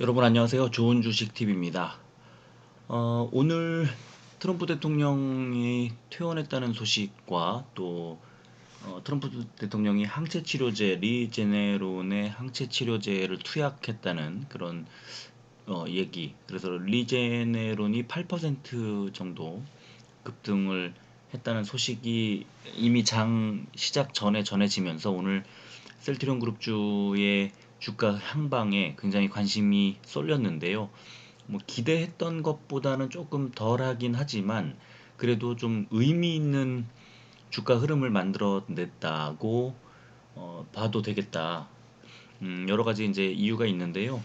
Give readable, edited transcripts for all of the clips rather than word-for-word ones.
여러분 안녕하세요. 좋은 주식 TV입니다. 오늘 트럼프 대통령이 퇴원했다는 소식과 또 트럼프 대통령이 항체 치료제 리제네론의 항체 치료제를 투약했다는 그런 얘기. 그래서 리제네론이 8% 정도 급등을 했다는 소식이 이미 장 시작 전에 전해지면서 오늘 셀트리온 그룹주의 주가 향방에 굉장히 관심이 쏠렸는데요. 뭐 기대했던 것보다는 조금 덜하긴 하지만 그래도 좀 의미 있는 주가 흐름을 만들어냈다고 봐도 되겠다. 여러 가지 이제 이유가 있는데요.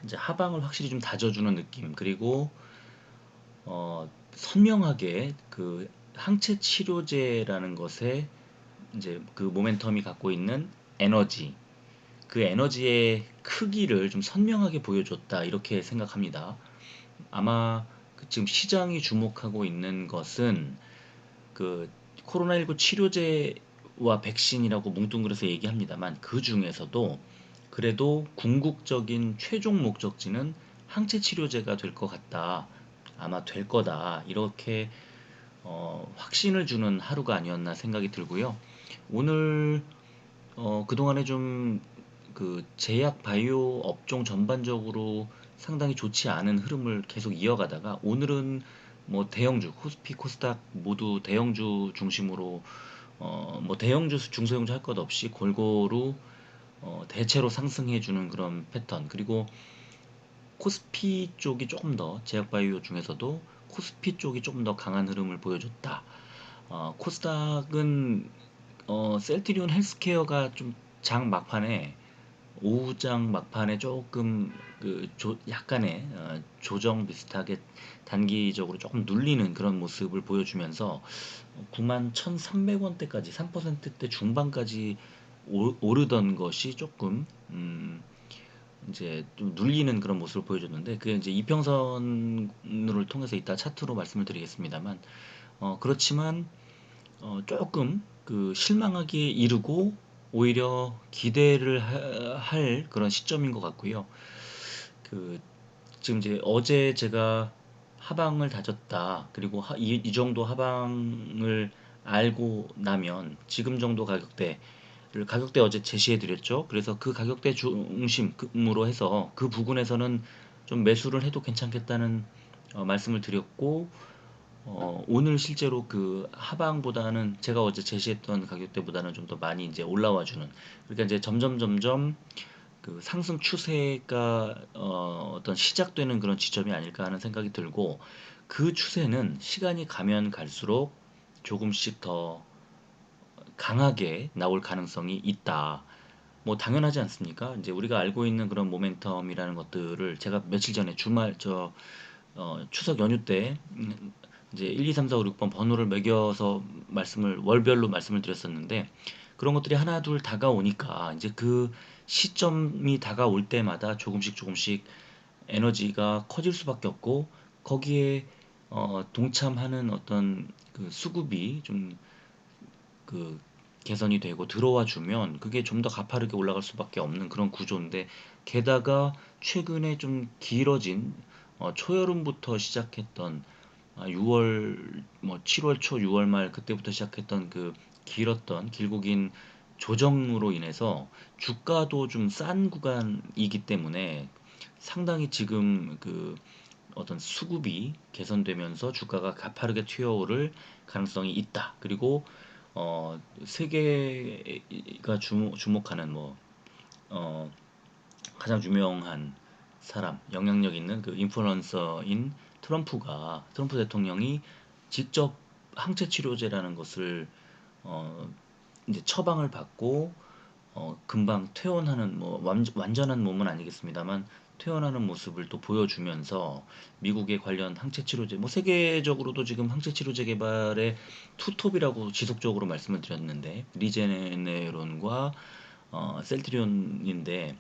이제 하방을 확실히 좀 다져주는 느낌, 그리고 선명하게 그 항체 치료제라는 것에 이제 그 모멘텀이 갖고 있는 에너지, 그 에너지의 크기를 좀 선명하게 보여줬다 이렇게 생각합니다. 아마 그 지금 시장이 주목하고 있는 것은 그 코로나19 치료제와 백신이라고 뭉뚱그려서 얘기합니다만 그 중에서도 그래도 궁극적인 최종 목적지는 항체 치료제가 될 것 같다. 아마 될 거다. 이렇게 확신을 주는 하루가 아니었나 생각이 들고요. 오늘 그동안에 좀 그 제약 바이오 업종 전반적으로 상당히 좋지 않은 흐름을 계속 이어가다가 오늘은 뭐 대형주, 코스피, 코스닥 모두 대형주 중심으로 뭐 대형주, 중소형주 할 것 없이 골고루 대체로 상승해주는 그런 패턴. 그리고 코스피 쪽이 조금 더 제약 바이오 중에서도 코스피 쪽이 조금 더 강한 흐름을 보여줬다. 코스닥은 셀트리온 헬스케어가 좀 장 막판에 오후장 막판에 조금 약간의 조정 비슷하게 단기적으로 조금 눌리는 그런 모습을 보여주면서 91,300원대까지 3%대 중반까지 오르던 것이 조금 이제 좀 눌리는 그런 모습을 보여줬는데 그게 이제 이평선을 통해서 이따 차트로 말씀을 드리겠습니다만 그렇지만 조금 그 실망하기에 이르고 오히려 기대를 할 그런 시점인 것 같고요. 그 지금 이제 어제 제가 하방을 다졌다. 그리고 이 정도 하방을 알고 나면 지금 정도 가격대 어제 제시해 드렸죠. 그래서 그 가격대 중심으로 해서 그 부근에서는 좀 매수를 해도 괜찮겠다는 말씀을 드렸고 오늘 실제로 그 하방보다는 제가 어제 제시했던 가격대보다는 좀 더 많이 이제 올라와 주는, 그러니까 이제 점점 그 상승 추세가 어떤 시작되는 그런 지점이 아닐까 하는 생각이 들고, 그 추세는 시간이 가면 갈수록 조금씩 더 강하게 나올 가능성이 있다. 뭐 당연하지 않습니까? 이제 우리가 알고 있는 그런 모멘텀이라는 것들을 제가 며칠 전에 주말 추석 연휴 때 이제 1, 2, 3, 4, 5, 6번 번호를 매겨서 월별로 말씀을 드렸었는데, 그런 것들이 하나 둘 다가오니까 이제 그 시점이 다가올 때마다 조금씩 에너지가 커질 수밖에 없고, 거기에 동참하는 어떤 그 수급이 좀 그 개선이 되고 들어와 주면 그게 좀 더 가파르게 올라갈 수밖에 없는 그런 구조인데, 게다가 최근에 좀 길어진 초여름부터 시작했던 6월 뭐 7월 초 6월 말 그때부터 시작했던 그 길고 긴 조정으로 인해서 주가도 좀 싼 구간이기 때문에 상당히 지금 그 어떤 수급이 개선되면서 주가가 가파르게 튀어오를 가능성이 있다. 그리고 세계가 주목하는 어, 가장 유명한 사람, 영향력 있는 그 인플루언서인 트럼프 대통령이 직접 항체 치료제라는 것을 어, 이제 처방을 받고 금방 퇴원하는, 뭐 완전한 몸은 아니겠습니다만 퇴원하는 모습을 또 보여주면서 미국의 관련 항체 치료제, 뭐 세계적으로도 지금 항체 치료제 개발의 투톱이라고 지속적으로 말씀을 드렸는데, 리제네론과 셀트리온인데,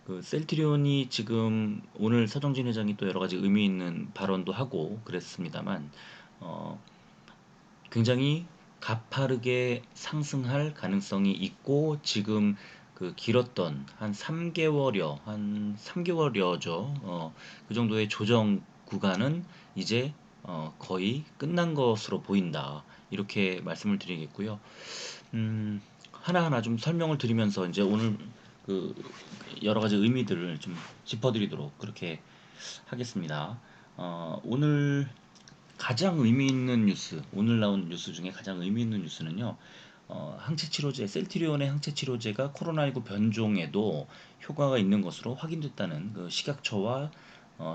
그 셀트리온이 지금 오늘 서정진 회장이 또 여러 가지 의미 있는 발언도 하고 그랬습니다만 어, 굉장히 가파르게 상승할 가능성이 있고, 지금 그 그 길었던 한 3개월여죠. 그 정도의 조정 구간은 이제 거의 끝난 것으로 보인다. 이렇게 말씀을 드리겠고요. 음, 하나하나 좀 설명을 드리면서 이제 오늘 그 여러 가지 의미들을 좀 짚어드리도록 그렇게 하겠습니다. 오늘 가장 의미 있는 뉴스, 오늘 나온 뉴스 중에 가장 의미 있는 뉴스는요, 항체치료제, 셀트리온의 항체치료제가 코로나19 변종에도 효과가 있는 것으로 확인됐다는 그 식약처와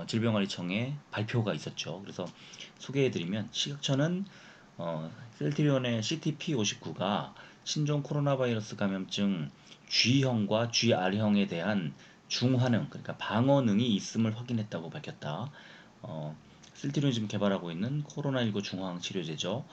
질병관리청의 발표가 있었죠. 그래서 소개해드리면 식약처는 셀트리온의 CTP59가 신종 코로나 바이러스 감염증 G형과 GR형에 대한 중환응, 그러니까 방어능이 있음을 확인했다고 밝혔다. 어, 실제로 지금 개발하고 있는 코로나19 중화항 치료제죠.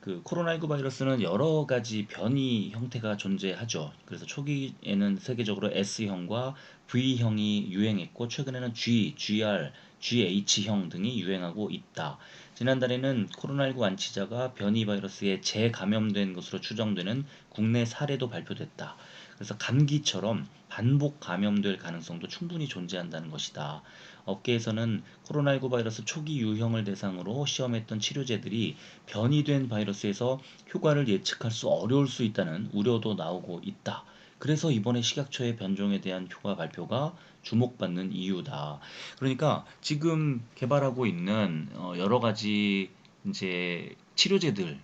그 코로나19 바이러스는 여러 가지 변이 형태가 존재하죠. 그래서 초기에는 세계적으로 S형과 V형이 유행했고 최근에는 G, GR, GH형 등이 유행하고 있다. 지난달에는 코로나19 완치자가 변이 바이러스에 재감염된 것으로 추정되는 국내 사례도 발표됐다. 그래서 감기처럼 반복 감염될 가능성도 충분히 존재한다는 것이다. 업계에서는 코로나19 바이러스 초기 유형을 대상으로 시험했던 치료제들이 변이된 바이러스에서 효과를 예측할 수 어려울 수 있다는 우려도 나오고 있다. 그래서 이번에 식약처의 변종에 대한 효과 발표가 주목받는 이유다. 그러니까 지금 개발하고 있는 여러 가지 이제 치료제들,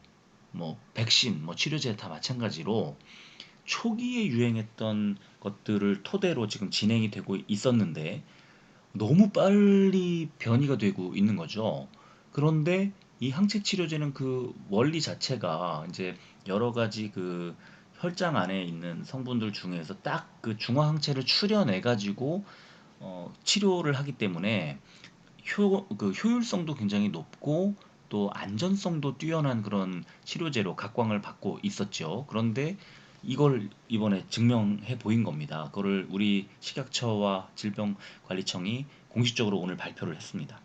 뭐 백신, 뭐 치료제 다 마찬가지로 초기에 유행했던 것들을 토대로 지금 진행이 되고 있었는데 너무 빨리 변이가 되고 있는 거죠. 그런데 이 항체 치료제는 그 원리 자체가 이제 여러 가지 그 혈장 안에 있는 성분들 중에서 딱 그 중화 항체를 추려내 가지고 치료를 하기 때문에 그 효율성도 굉장히 높고 또 안전성도 뛰어난 그런 치료제로 각광을 받고 있었죠. 그런데 이걸 이번에 증명해 보인 겁니다. 그거를 우리 식약처와 질병관리청이 공식적으로 오늘 발표를 했습니다.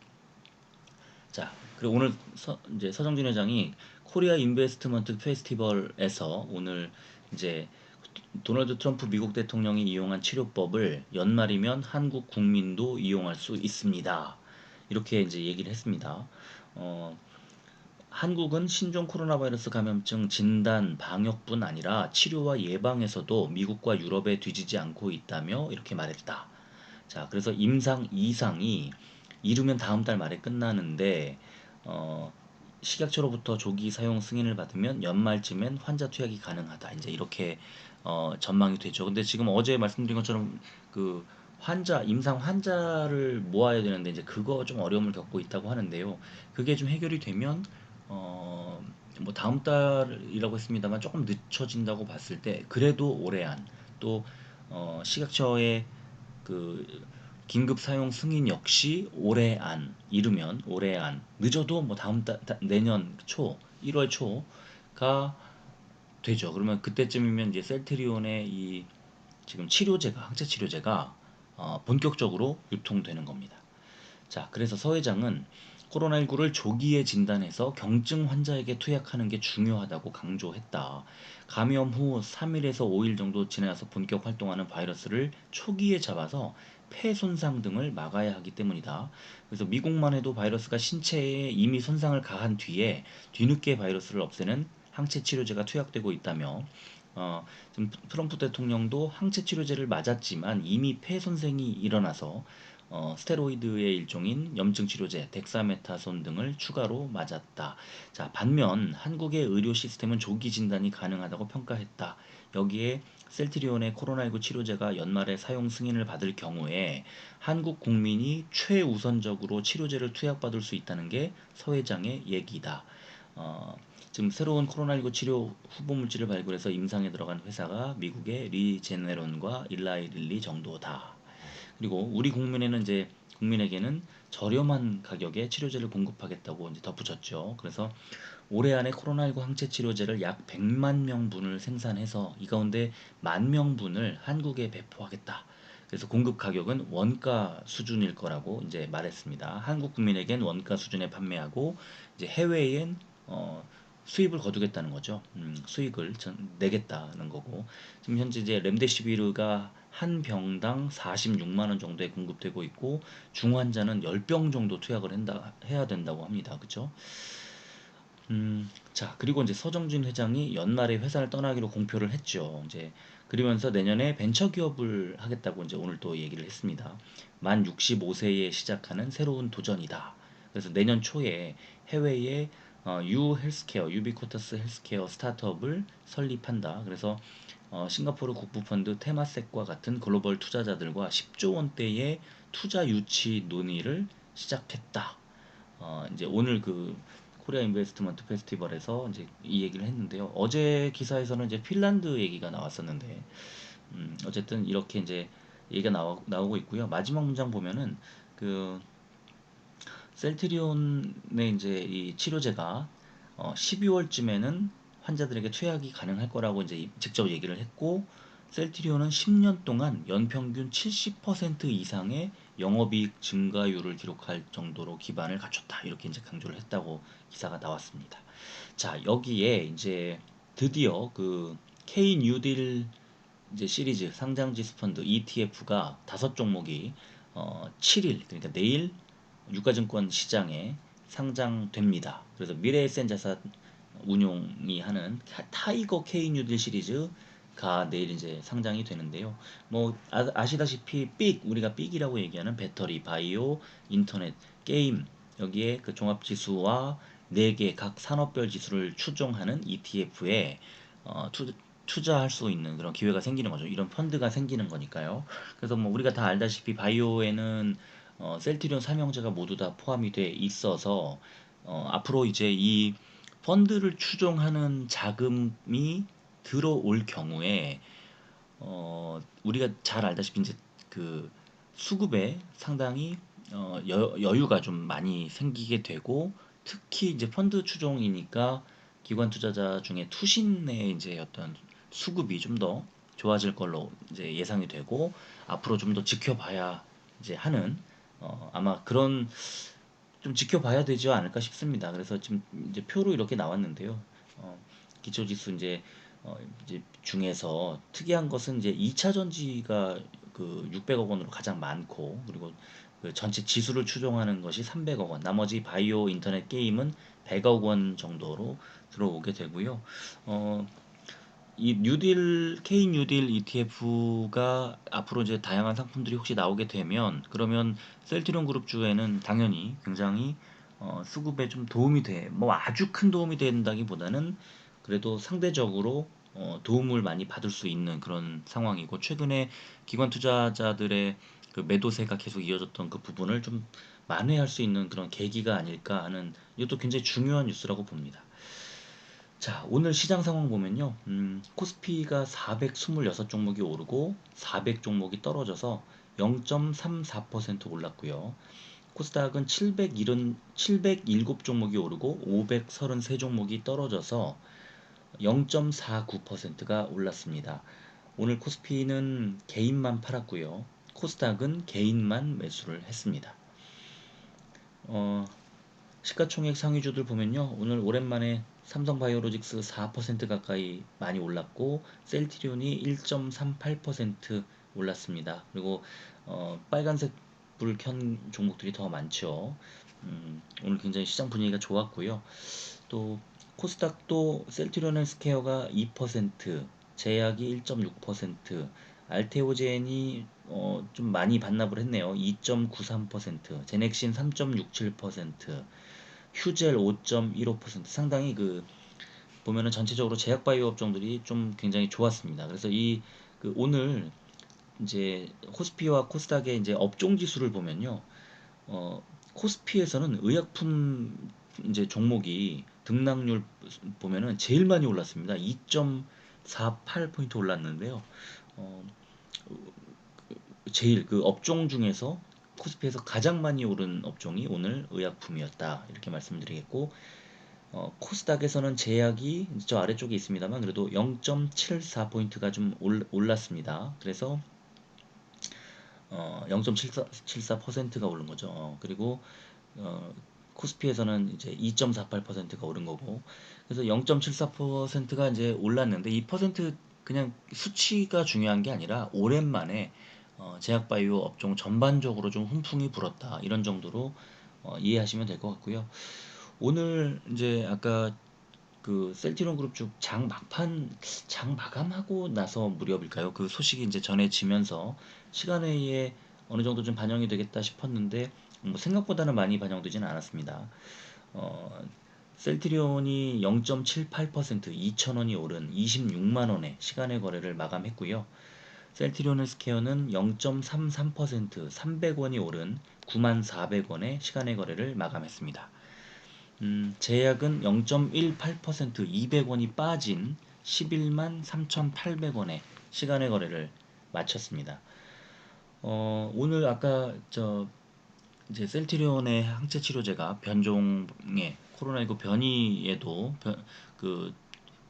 자, 그리고 오늘 이제 서정진 회장이 코리아 인베스트먼트 페스티벌에서 오늘 이제 도널드 트럼프 미국 대통령이 이용한 치료법을 연말이면 한국 국민도 이용할 수 있습니다. 이렇게 이제 얘기를 했습니다. 어, 한국은 신종 코로나 바이러스 감염증 진단 방역뿐 아니라 치료와 예방에서도 미국과 유럽에 뒤지지 않고 있다며 이렇게 말했다. 자, 그래서 임상 2상이 이르면 다음 달 말에 끝나는데 어, 식약처로부터 조기 사용 승인을 받으면 연말쯤엔 환자 투약이 가능하다. 이제 이렇게 전망이 되죠. 근데 지금 어제 말씀드린 것처럼 그 임상 환자를 모아야 되는데 이제 그거 좀 어려움을 겪고 있다고 하는데요. 그게 좀 해결이 되면 어, 뭐 다음 달이라고 했습니다만 조금 늦춰진다고 봤을 때 그래도 올해 안 또 식약처의 그 긴급 사용 승인 역시 올해 안 이르면 올해 안 늦어도 뭐 다음 달 내년 초 1월 초가 되죠. 그러면 그때쯤이면 이제 셀트리온의 이 지금 치료제가 항체 치료제가 본격적으로 유통되는 겁니다. 자, 그래서 서 회장은 코로나19를 조기에 진단해서 경증 환자에게 투약하는 게 중요하다고 강조했다. 감염 후 3일에서 5일 정도 지나서 본격 활동하는 바이러스를 초기에 잡아서 폐 손상 등을 막아야 하기 때문이다. 그래서 미국만 해도 바이러스가 신체에 이미 손상을 가한 뒤에 뒤늦게 바이러스를 없애는 항체 치료제가 투약되고 있다며 지금 트럼프 대통령도 항체 치료제를 맞았지만 이미 폐 손상이 일어나서 스테로이드의 일종인 염증 치료제 덱사메타손 등을 추가로 맞았다. 자, 반면 한국의 의료 시스템은 조기 진단이 가능하다고 평가했다. 여기에 셀트리온의 코로나19 치료제가 연말에 사용 승인을 받을 경우에 한국 국민이 최우선적으로 치료제를 투약받을 수 있다는 게 서 회장의 얘기다. 어, 지금 새로운 코로나19 치료 후보 물질을 발굴해서 임상에 들어간 회사가 미국의 리제네론과 일라이릴리 정도다. 그리고 우리 국민에게는 저렴한 가격에 치료제를 공급하겠다고 이제 덧붙였죠. 그래서 올해 안에 코로나19 항체 치료제를 약 100만 명분을 생산해서 이 가운데 1만 명분을 한국에 배포하겠다. 그래서 공급 가격은 원가 수준일 거라고 이제 말했습니다. 한국 국민에겐 원가 수준에 판매하고 이제 해외엔 어, 수입을 거두겠다는 거죠. 수익을 내겠다는 거고, 지금 현재 이제 렘데시비르가 한 병당 46만 원 정도에 공급되고 있고, 중환자는 10병 정도 투약을 해야 된다고 합니다. 그죠? 자, 그리고 이제 서정진 회장이 연말에 회사를 떠나기로 공표를 했죠. 이제 그러면서 내년에 벤처 기업을 하겠다고 이제 오늘 또 얘기를 했습니다. 만 65세에 시작하는 새로운 도전이다. 그래서 내년 초에 해외에 유 헬스케어, 유비쿼터스 헬스케어 스타트업을 설립한다. 그래서 싱가포르 국부펀드 테마섹과 같은 글로벌 투자자들과 10조 원대의 투자 유치 논의를 시작했다. 이제 오늘 그 코리아 인베스트먼트 페스티벌에서 이제 이 얘기를 했는데요. 어제 기사에서는 이제 핀란드 얘기가 나왔었는데, 어쨌든 이렇게 이제 얘기가 나오고 있고요. 마지막 문장 보면은 그 셀트리온의 이제 이 치료제가 12월쯤에는 환자들에게 투약이 가능할 거라고 이제 직접 얘기를 했고, 셀트리온은 10년 동안 연평균 70% 이상의 영업이익 증가율을 기록할 정도로 기반을 갖췄다. 이렇게 이제 강조를 했다고 기사가 나왔습니다. 자, 여기에 이제 드디어 그 K 뉴딜 이제 시리즈 상장지수 펀드 ETF가 다섯 종목이 7일, 그러니까 내일 유가증권 시장에 상장됩니다. 그래서 미래에센 자산 운용이 하는 타이거 K 뉴딜 시리즈가 내일 이제 상장이 되는데요. 뭐 아시다시피 삑, 우리가 삑이라고 얘기하는 배터리, 바이오, 인터넷, 게임, 여기에 그 종합지수와 4개 각 산업별 지수를 추종하는 ETF에 투자할 수 있는 그런 기회가 생기는 거죠. 이런 펀드가 생기는 거니까요. 그래서 뭐 우리가 다 알다시피 바이오에는 셀트리온 삼형제가 모두 다 포함이 돼 있어서 앞으로 이제 이 펀드를 추종하는 자금이 들어올 경우에 우리가 잘 알다시피 이제 그 수급에 상당히 여유가 좀 많이 생기게 되고, 특히 이제 펀드 추종이니까 기관 투자자 중에 투신의 이제 어떤 수급이 좀 더 좋아질 걸로 이제 예상이 되고, 앞으로 좀 더 지켜봐야 이제 하는 아마 그런 좀 지켜봐야 되지 않을까 싶습니다. 그래서 지금 이제 표로 이렇게 나왔는데요. 어, 기초지수 이제 중에서 특이한 것은 이제 2차 전지가 그 600억 원으로 가장 많고, 그리고 그 전체 지수를 추종하는 것이 300억 원, 나머지 바이오, 인터넷, 게임은 100억 원 정도로 들어오게 되고요. 어, 이 뉴딜, K 뉴딜 ETF가 앞으로 이제 다양한 상품들이 혹시 나오게 되면, 그러면 셀트리온 그룹주에는 당연히 굉장히 수급에 좀 도움이 돼. 뭐 아주 큰 도움이 된다기보다는 그래도 상대적으로 도움을 많이 받을 수 있는 그런 상황이고, 최근에 기관 투자자들의 그 매도세가 계속 이어졌던 그 부분을 좀 만회할 수 있는 그런 계기가 아닐까 하는, 이것도 굉장히 중요한 뉴스라고 봅니다. 자, 오늘 시장 상황 보면요. 코스피가 426 종목이 오르고 400 종목이 떨어져서 0.34% 올랐고요. 코스닥은 707 종목이 오르고 533 종목이 떨어져서 0.49%가 올랐습니다. 오늘 코스피는 개인만 팔았고요. 코스닥은 개인만 매수를 했습니다. 시가총액 상위주들 보면요. 오늘 오랜만에 삼성바이오로직스 4% 가까이 많이 올랐고, 셀트리온이 1.38% 올랐습니다. 그리고 빨간색 불 켠 종목들이 더 많죠. 오늘 굉장히 시장 분위기가 좋았고요. 또 코스닥도 셀트리온 헬스케어가 2%, 제약이 1.6%, 알테오젠이 좀 많이 반납을 했네요. 2.93%, 제넥신 3.67%, 휴젤 5.15%, 상당히 그 보면은 전체적으로 제약바이오 업종들이 좀 굉장히 좋았습니다. 그래서 그 오늘 이제 코스피와 코스닥의 이제 업종 지수를 보면요. 코스피에서는 의약품 이제 종목이 등락률 보면은 제일 많이 올랐습니다. 2.48포인트 올랐는데요. 어, 제일 그 업종 중에서 코스피에서 가장 많이 오른 업종이 오늘 의약품이었다. 이렇게 말씀드리겠고, 코스닥에서는 제약이 저 아래쪽에 있습니다만 그래도 0.74포인트가 좀 올랐습니다. 그래서 0.74%가 오른 거죠. 그리고 어, 코스피에서는 이제 2.48%가 오른 거고, 그래서 0.74%가 이제 올랐는데, 이 퍼센트 그냥 수치가 중요한 게 아니라 오랜만에 제약바이오 업종 전반적으로 좀 훈풍이 불었다, 이런 정도로 이해하시면 될 것 같고요. 오늘 이제 아까 그 셀트리온 그룹 쪽 장 막판, 장 마감하고 나서 무렵일까요? 그 소식이 이제 전해지면서 시간외에 어느 정도 좀 반영이 되겠다 싶었는데, 뭐 생각보다는 많이 반영되지는 않았습니다. 어, 셀트리온이 0.78%, 2,000원이 오른 26만 원에 시간외 거래를 마감했고요. 셀트리온 헬스케어는 0.33%, 300원이 오른 94,400원에 시간외 거래를 마감했습니다. 제약은 0.18%, 200원이 빠진 11만 3,800원에 시간외 거래를 마쳤습니다. 오늘 아까 이제 셀트리온의 항체 치료제가 변종에, 코로나19 변이에도 그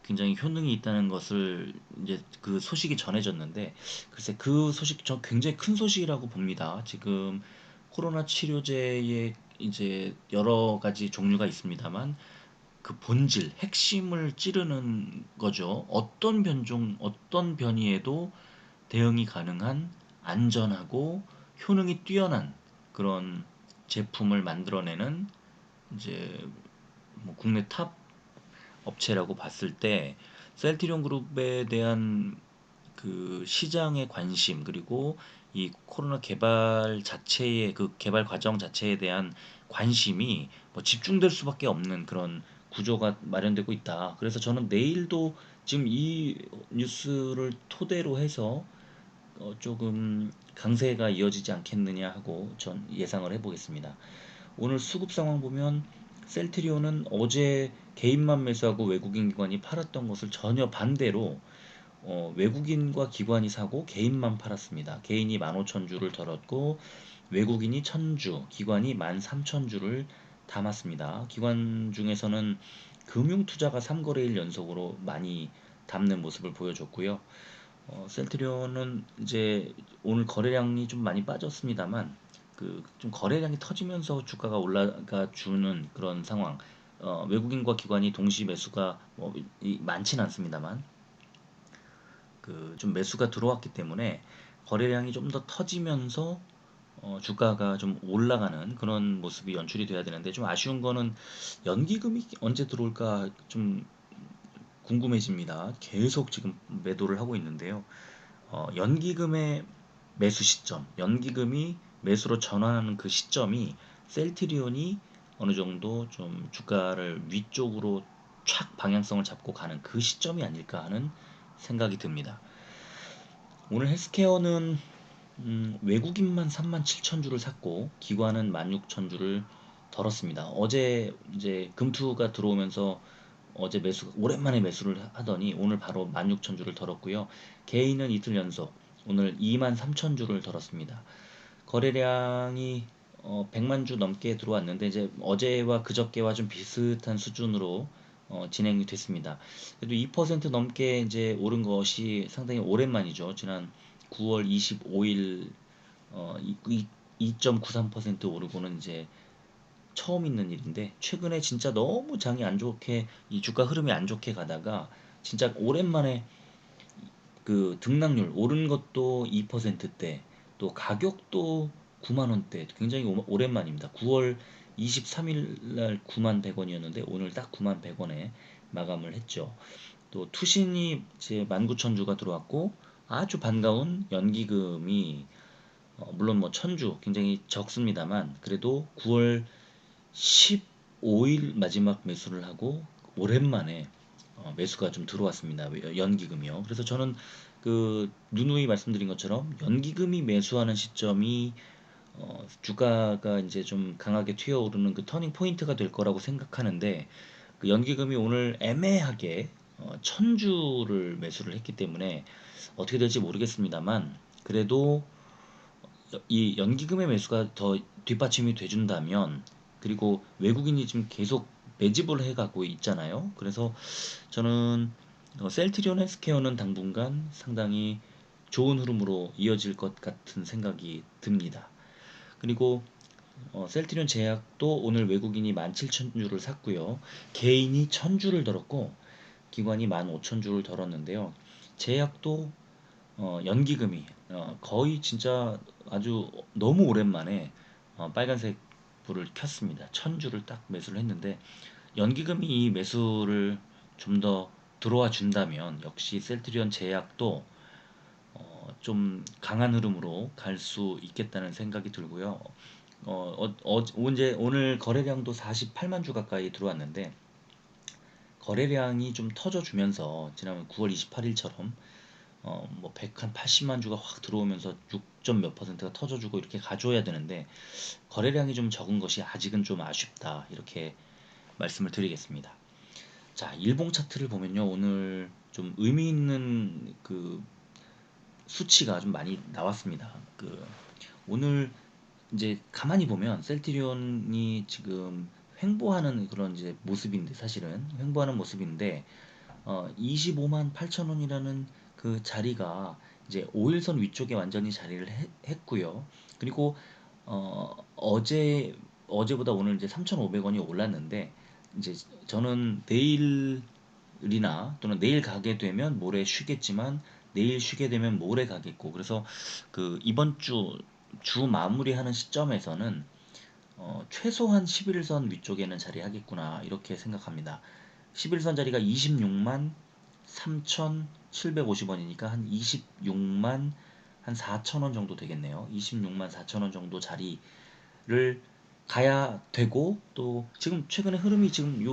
굉장히 효능이 있다는 것을 이제 그 소식이 전해졌는데, 글쎄 그 소식 저 굉장히 큰 소식이라고 봅니다. 지금 코로나 치료제에 이제 여러 가지 종류가 있습니다만, 그 본질, 핵심을 찌르는 거죠. 어떤 변종, 어떤 변이에도 대응이 가능한, 안전하고 효능이 뛰어난 그런 제품을 만들어내는 이제 뭐 국내 탑 업체라고 봤을 때, 셀트리온 그룹에 대한 그 시장의 관심, 그리고 이 코로나 개발 자체의 그 개발 과정 자체에 대한 관심이 뭐 집중될 수밖에 없는 그런 구조가 마련되고 있다. 그래서 저는 내일도 지금 이 뉴스를 토대로 해서 조금 강세가 이어지지 않겠느냐 하고 전 예상을 해보겠습니다. 오늘 수급 상황 보면 셀트리온은 어제 개인만 매수하고 외국인 기관이 팔았던 것을 전혀 반대로 외국인과 기관이 사고 개인만 팔았습니다. 개인이 15,000주를 덜었고 외국인이 1,000주, 기관이 13,000주를 담았습니다. 기관 중에서는 금융투자가 3거래일 연속으로 많이 담는 모습을 보여줬고요. 셀트리온은 이제 오늘 거래량이 좀 많이 빠졌습니다만, 그 좀 거래량이 터지면서 주가가 올라가 주는 그런 상황. 외국인과 기관이 동시 매수가 뭐 많지는 않습니다만, 그 좀 매수가 들어왔기 때문에 거래량이 좀 더 터지면서 주가가 좀 올라가는 그런 모습이 연출이 돼야 되는데, 좀 아쉬운 거는 연기금이 언제 들어올까 좀 궁금해집니다. 계속 지금 매도를 하고 있는데요. 연기금의 매수 시점, 연기금이 매수로 전환하는 그 시점이 셀트리온이 어느 정도 좀 주가를 위쪽으로 촥 방향성을 잡고 가는 그 시점이 아닐까 하는 생각이 듭니다. 오늘 헬스케어는 외국인만 37,000주를 샀고 기관은 16,000주를 덜었습니다. 어제 이제 금투가 들어오면서 어제 오랜만에 매수를 하더니 오늘 바로 16,000주를 덜었고요. 개인은 이틀 연속 오늘 23,000주를 덜었습니다. 거래량이 100만 주 넘게 들어왔는데, 이제 어제와 그저께와 좀 비슷한 수준으로 진행이 됐습니다. 그래도 2% 넘게 이제 오른 것이 상당히 오랜만이죠. 지난 9월 25일 2.93% 오르고는 이제 처음 있는 일인데, 최근에 진짜 너무 장이 안 좋게, 이 주가 흐름이 안 좋게 가다가 진짜 오랜만에 그 등락률 오른 것도 2%대, 또 가격도 9만 원대, 굉장히 오랜만입니다. 9월 23일 날 9만 100원이었는데 오늘 딱 9만 100원에 마감을 했죠. 또 투신이 이제 19,000주가 들어왔고, 아주 반가운 연기금이 물론 뭐 1,000주 굉장히 적습니다만, 그래도 9월 15일 마지막 매수를 하고 오랜만에 매수가 좀 들어왔습니다. 연기금이요. 그래서 저는 그 누누이 말씀드린 것처럼 연기금이 매수하는 시점이 주가가 이제 좀 강하게 튀어오르는 그 터닝 포인트가 될 거라고 생각하는데, 그 연기금이 오늘 애매하게 1,000주를 매수를 했기 때문에 어떻게 될지 모르겠습니다만, 그래도 이 연기금의 매수가 더 뒷받침이 돼준다면, 그리고 외국인이 지금 계속 매집을 해가고 있잖아요. 그래서 저는 셀트리온 헬스케어는 당분간 상당히 좋은 흐름으로 이어질 것 같은 생각이 듭니다. 그리고 셀트리온 제약도 오늘 외국인이 17,000주를 샀고요. 개인이 1,000주를 들었고 기관이 15,000주를 들었는데요. 제약도 연기금이 거의 진짜 아주 너무 오랜만에 빨간색 불을 켰습니다. 1,000주를 딱 매수를 했는데 연기금이 이 매수를 좀 더 들어와 준다면 역시 셀트리온 제약도 좀 강한 흐름으로 갈 수 있겠다는 생각이 들고요. 오늘 거래량도 48만 주 가까이 들어왔는데 거래량이 좀 터져주면서 지난 9월 28일처럼 뭐 180만 주가 확 들어오면서 6점 몇 퍼센트가 터져주고 이렇게 가져야 되는데 거래량이 좀 적은 것이 아직은 좀 아쉽다 이렇게 말씀을 드리겠습니다. 자, 일봉 차트를 보면요. 오늘 좀 의미 있는 그 수치가 좀 많이 나왔습니다. 오늘 이제 가만히 보면 셀트리온이 지금 횡보하는 그런 이제 모습인데 사실은 횡보하는 모습인데 25만 8천 원이라는 그 자리가 이제 5일선 위쪽에 완전히 자리를 했고요. 그리고 어제보다 오늘 이제 3,500원이 올랐는데 이제 저는 내일이나 또는 내일 가게 되면 모레 쉬겠지만 내일 쉬게 되면 모레 가겠고 그래서 이번 주 마무리하는 시점에서는 최소한 11선 위쪽에는 자리하겠구나 이렇게 생각합니다. 11선 자리가 26만 3,750원이니까 한 26만 한 4천원 정도 되겠네요. 26만 4천원 정도 자리를 가야 되고 또 지금 최근에 흐름이 지금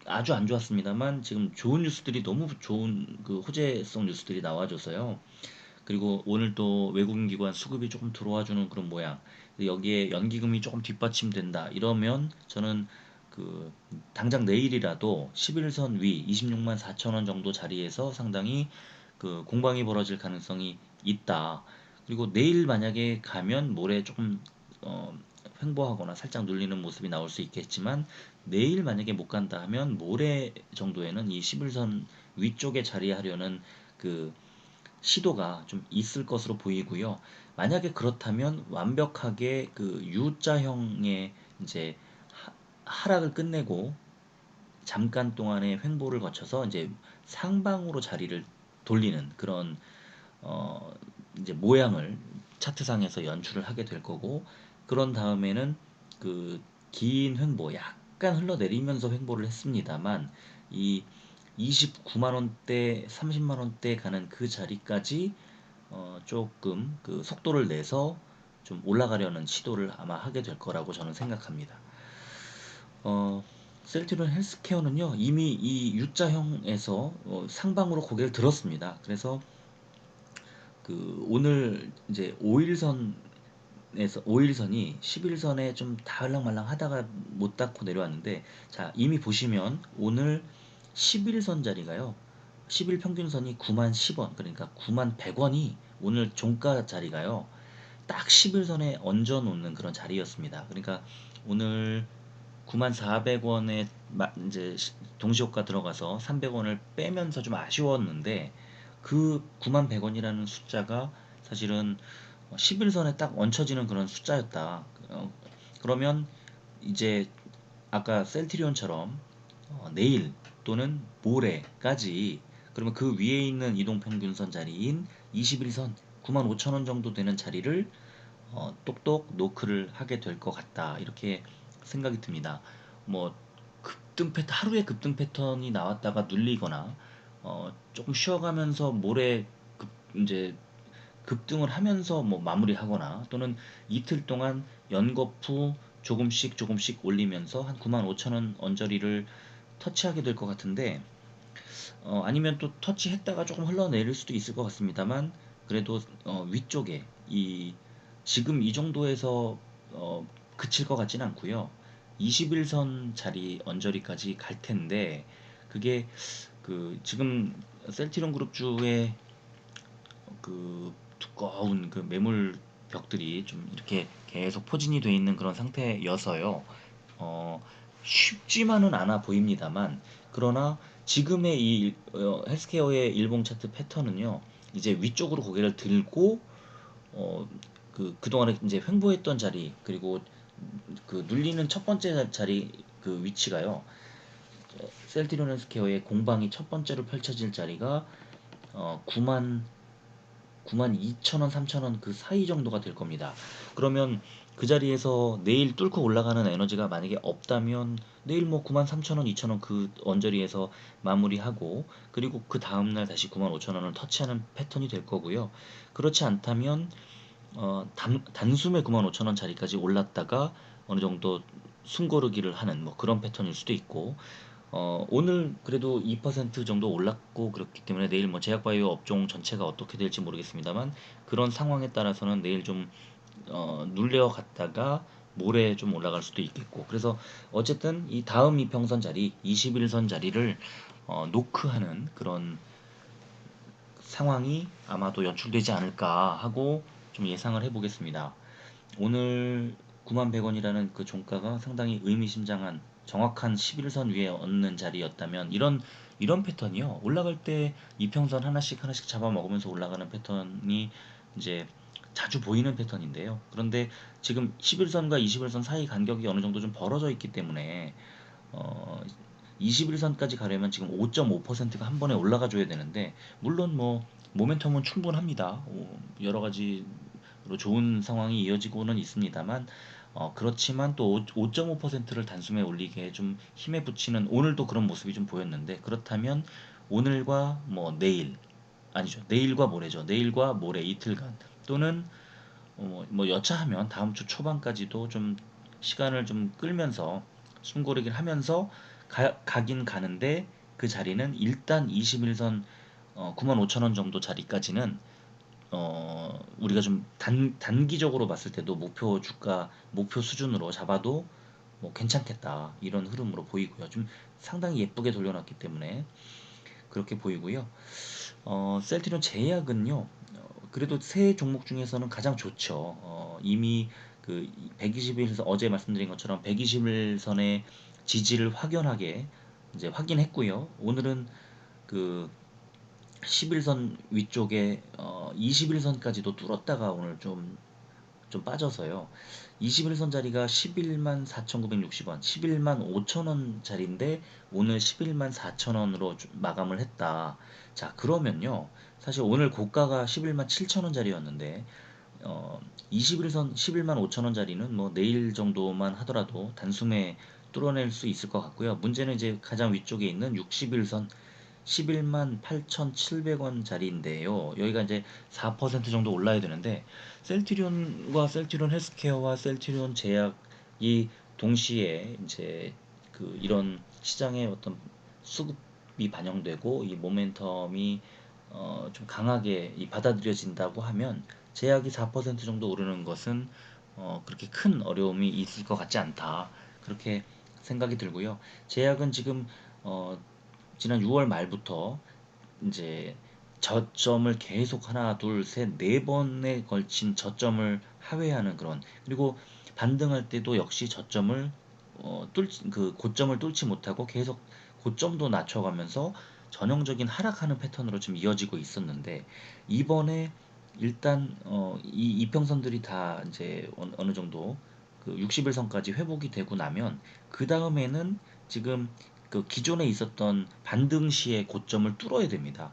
아주 안 좋았습니다만 지금 좋은 뉴스들이 너무 좋은 그 호재성 뉴스들이 나와줘서요. 그리고 오늘 또 외국인 기관 수급이 조금 들어와주는 그런 모양. 여기에 연기금이 조금 뒷받침된다. 이러면 저는 당장 내일이라도 11선 위 26만 4천 원 정도 자리에서 상당히 공방이 벌어질 가능성이 있다. 그리고 내일 만약에 가면 모레 조금 횡보하거나 살짝 눌리는 모습이 나올 수 있겠지만 내일 만약에 못 간다 하면 모레 정도에는 이 11선 위쪽에 자리하려는 시도가 좀 있을 것으로 보이고요. 만약에 그렇다면 완벽하게 U자형의 이제 하락을 끝내고 잠깐 동안의 횡보를 거쳐서 이제 상방으로 자리를 돌리는 그런 이제 모양을 차트상에서 연출을 하게 될 거고 그런 다음에는 긴 횡보 약간 흘러내리면서 횡보를 했습니다만 이 29만 원대, 30만 원대 가는 그 자리까지 조금 속도를 내서 좀 올라가려는 시도를 아마 하게 될 거라고 저는 생각합니다. 어, 셀트리온 헬스케어는요 이미 이 U자형에서 상방으로 고개를 들었습니다. 그래서 오늘 이제 5일선이 11선에 좀 다을랑말랑 하다가 못 닿고 내려왔는데 자 이미 보시면 오늘 11선 자리가요 10일 평균선이 9만 10원 그러니까 9만 100원이 오늘 종가 자리가요 딱 11선에 얹어 놓는 그런 자리였습니다. 그러니까 오늘 9만 400원에 이제 동시효과 들어가서 300원을 빼면서 좀 아쉬웠는데 9만 100원이라는 숫자가 사실은 11선에 딱 얹혀지는 그런 숫자였다. 그러면 이제 아까 셀트리온처럼 내일 또는 모레까지 그러면 그 위에 있는 이동평균선 자리인 21선 9만 5천원 정도 되는 자리를 똑똑 노크를 하게 될 것 같다 이렇게 생각이 듭니다. 뭐 하루에 급등 패턴이 나왔다가 눌리거나 조금 쉬어가면서 모레 이제 급등을 하면서 뭐 마무리하거나 또는 이틀 동안 연거푸 조금씩 조금씩 올리면서 한 9만 5천원 언저리를 터치하게 될 것 같은데 아니면 또 터치했다가 조금 흘러내릴 수도 있을 것 같습니다만 그래도 위쪽에 지금 이 정도에서 그칠 것 같지는 않고요. 21선 자리 언저리까지 갈 텐데 그게 지금 셀트리온 그룹주의 두꺼운 매물 벽들이 좀 이렇게 계속 포진이 돼 있는 그런 상태여서요. 어, 쉽지만은 않아 보입니다만 그러나 지금의 이 헬스케어의 일봉 차트 패턴은요. 이제 위쪽으로 고개를 들고 어, 그동안에 이제 횡보했던 자리, 그리고 눌리는 첫 번째 자리 위치가요. 셀트리온 헬스케어의 공방이 첫 번째로 펼쳐질 자리가 9만 2천 원, 3천 원 그 사이 정도가 될 겁니다. 그러면 그 자리에서 내일 뚫고 올라가는 에너지가 만약에 없다면 내일 뭐 9만 3천 원, 2천 원 그 언저리에서 마무리하고, 그리고 그 다음날 다시 9만 5천 원을 터치하는 패턴이 될 거고요. 그렇지 않다면 단숨에 9만 5천 원 자리까지 올랐다가 어느 정도 숨고르기를 하는 뭐 그런 패턴일 수도 있고, 오늘 그래도 2% 정도 올랐고 그렇기 때문에 내일 뭐 제약바이오 업종 전체가 어떻게 될지 모르겠습니다만, 그런 상황에 따라서는 내일 좀 눌려갔다가 모레 좀 올라갈 수도 있겠고, 그래서 어쨌든 이 다음 이평선 자리 21선 자리를 노크하는 그런 상황이 아마도 연출되지 않을까 하고 좀 예상을 해보겠습니다. 오늘 91,100원이라는 그 종가가 상당히 의미심장한 정확한 11선 위에 얹는 자리였다면, 이런 패턴이요. 올라갈 때 이평선 하나씩 하나씩 잡아먹으면서 올라가는 패턴이 이제 자주 보이는 패턴인데요. 그런데 지금 11선과 21선 사이 간격이 어느 정도 좀 벌어져 있기 때문에 어, 21선까지 가려면 지금 5.5%가 한 번에 올라가 줘야 되는데, 물론 뭐 모멘텀은 충분합니다. 여러 가지로 좋은 상황이 이어지고는 있습니다만, 그렇지만 또 5.5%를 단숨에 올리기에 좀 힘에 부치는, 오늘도 그런 모습이 좀 보였는데, 그렇다면 오늘과 뭐 내일, 아니죠, 내일과 모레죠, 내일과 모레 이틀간, 또는 뭐 여차하면 다음 주 초반까지도 좀 시간을 좀 끌면서 숨고르기를 하면서 가긴 가는데, 그 자리는 일단 21선 9만 5천 원 정도 자리까지는 우리가 좀 단기적으로 봤을 때도 목표 주가, 목표 수준으로 잡아도 뭐 괜찮겠다, 이런 흐름으로 보이고요. 좀 상당히 예쁘게 돌려놨기 때문에 그렇게 보이고요. 셀트리온 제약은요, 그래도 세 종목 중에서는 가장 좋죠. 이미 그 121선, 어제 말씀드린 것처럼 121선의 지지를 확연하게 이제 확인했고요. 오늘은 그 11선 위쪽에 21선까지도 뚫었다가 오늘 좀 빠져서요. 21선 자리가 11만 4,960원, 11만 5천 원 자리인데 오늘 11만 4천 원으로 마감을 했다. 자, 그러면요. 사실 오늘 고가가 11만 7천 원 자리였는데 21선 11만 5천 원 자리는 뭐 내일 정도만 하더라도 단숨에 뚫어낼 수 있을 것 같고요. 문제는 이제 가장 위쪽에 있는 61선 11만 8,700원 자리인데요. 여기가 이제 4% 정도 올라야 되는데, 셀트리온과 셀트리온 헬스케어와 셀트리온 제약이 동시에 이제 이런 시장의 어떤 수급이 반영되고 이 모멘텀이 좀 강하게 받아들여진다고 하면, 제약이 4% 정도 오르는 것은 그렇게 큰 어려움이 있을 것 같지 않다, 그렇게 생각이 들고요. 제약은 지금 어, 지난 6월 말부터 이제 저점을 계속 하나, 둘, 셋, 네 번에 걸친 저점을 하회하는 그런, 그리고 반등할 때도 역시 저점을 고점을 뚫지 못하고 계속 고점도 낮춰가면서 전형적인 하락하는 패턴으로 좀 이어지고 있었는데, 이번에 일단 이 이평선들이 다 이제 어느 정도 60일선까지 회복이 되고 나면, 그 다음에는 지금 기존에 있었던 반등 시의 고점을 뚫어야 됩니다.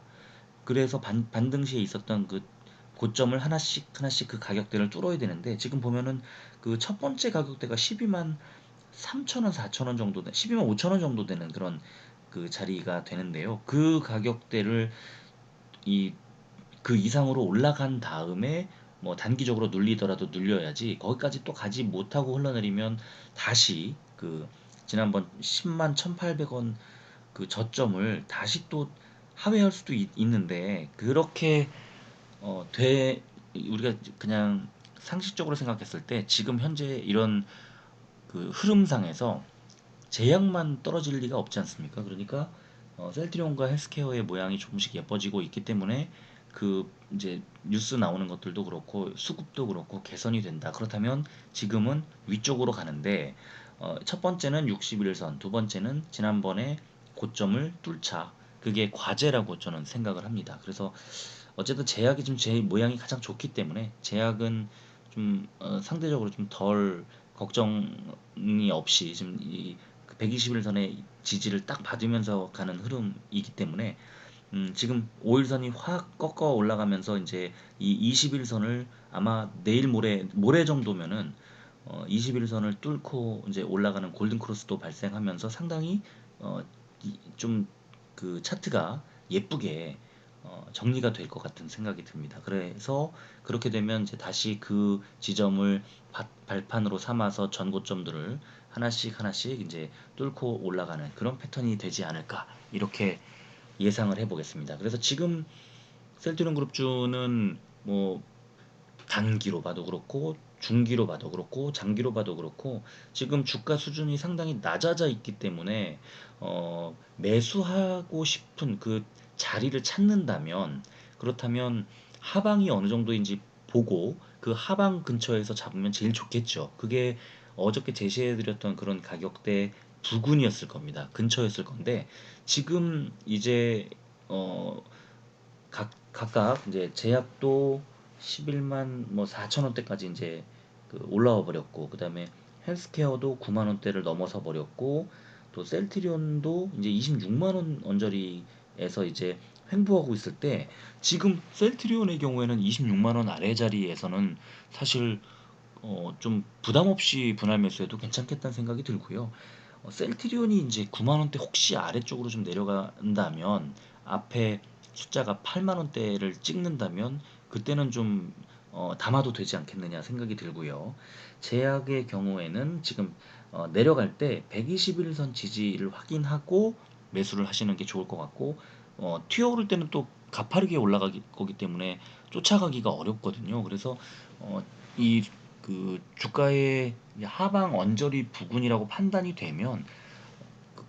그래서 반등 시에 있었던 그 고점을 하나씩 하나씩 그 가격대를 뚫어야 되는데, 지금 보면은 그 첫 번째 가격대가 12만 3천 원, 4천 원 정도, 12만 5천 원 정도 되는 그런 그 자리가 되는데요. 그 가격대를 이 그 이상으로 올라간 다음에 뭐 단기적으로 눌리더라도 눌려야지, 거기까지 또 가지 못하고 흘러내리면 다시 지난번 10만 1,800원 그 저점을 다시 또 하회할 수도 있는데, 그렇게 우리가 그냥 상식적으로 생각했을 때 지금 현재 이런 흐름상에서 제약만 떨어질 리가 없지 않습니까? 그러니까 셀트리온과 헬스케어의 모양이 조금씩 예뻐지고 있기 때문에 이제 뉴스 나오는 것들도 그렇고 수급도 그렇고 개선이 된다. 그렇다면 지금은 위쪽으로 가는데, 첫 번째는 61선, 두 번째는 지난번에 고점을 뚫자. 그게 과제라고 저는 생각을 합니다. 그래서 어쨌든 제약이 지금 제 모양이 가장 좋기 때문에, 제약은 좀 상대적으로 좀 덜 걱정이 없이 지금 이 120일선의 지지를 딱 받으면서 가는 흐름이기 때문에 지금 5일선이 확 꺾어 올라가면서 이제 이 21선을 아마 내일 모레 정도면은 21선을 뚫고 이제 올라가는 골든 크로스도 발생하면서 상당히 좀 그 차트가 예쁘게 정리가 될 것 같은 생각이 듭니다. 그래서 그렇게 되면 이제 다시 그 지점을 발판으로 삼아서 전고점들을 하나씩 하나씩 이제 뚫고 올라가는 그런 패턴이 되지 않을까 이렇게 예상을 해보겠습니다. 그래서 지금 셀트리온 그룹주는 뭐 단기로 봐도 그렇고 중기로 봐도 그렇고 장기로 봐도 그렇고 지금 주가 수준이 상당히 낮아져 있기 때문에 매수하고 싶은 그 자리를 찾는다면 그렇다면 하방이 어느 정도인지 보고 그 하방 근처에서 잡으면 제일 좋겠죠. 그게 어저께 제시해드렸던 그런 가격대 부근이었을 겁니다. 근처였을 건데 지금 이제 어 각각 이제 제약도 11만 뭐 4천 원대까지 이제 그 올라와 버렸고 그다음에 헬스케어도 9만 원대를 넘어서 버렸고 또 셀트리온도 이제 26만 원 언저리에서 이제 횡보하고 있을 때 지금 셀트리온의 경우에는 26만 원 아래 자리에서는 사실 좀 부담 없이 분할 매수해도 괜찮겠다는 생각이 들고요. 셀트리온이 이제 9만 원대 혹시 아래쪽으로 좀 내려간다면 앞에 숫자가 8만 원대를 찍는다면 그때는 좀 담아도 되지 않겠느냐 생각이 들고요. 제약의 경우에는 지금 내려갈 때 121선 지지를 확인하고 매수를 하시는 게 좋을 것 같고 튀어오를 때는 또 가파르게 올라가기 거기 때문에 쫓아가기가 어렵거든요. 그래서 이 그 주가의 하방 언저리 부근이라고 판단이 되면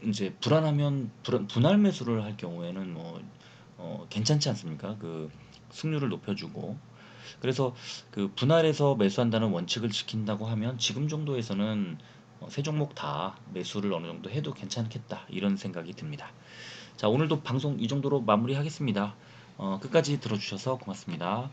이제 불안하면 분할 매수를 할 경우에는 뭐 괜찮지 않습니까? 그 승률을 높여주고 그래서 그 분할해서 매수한다는 원칙을 지킨다고 하면 지금 정도에서는 세 종목 다 매수를 어느 정도 해도 괜찮겠다 이런 생각이 듭니다. 자 오늘도 방송 이 정도로 마무리하겠습니다. 끝까지 들어주셔서 고맙습니다.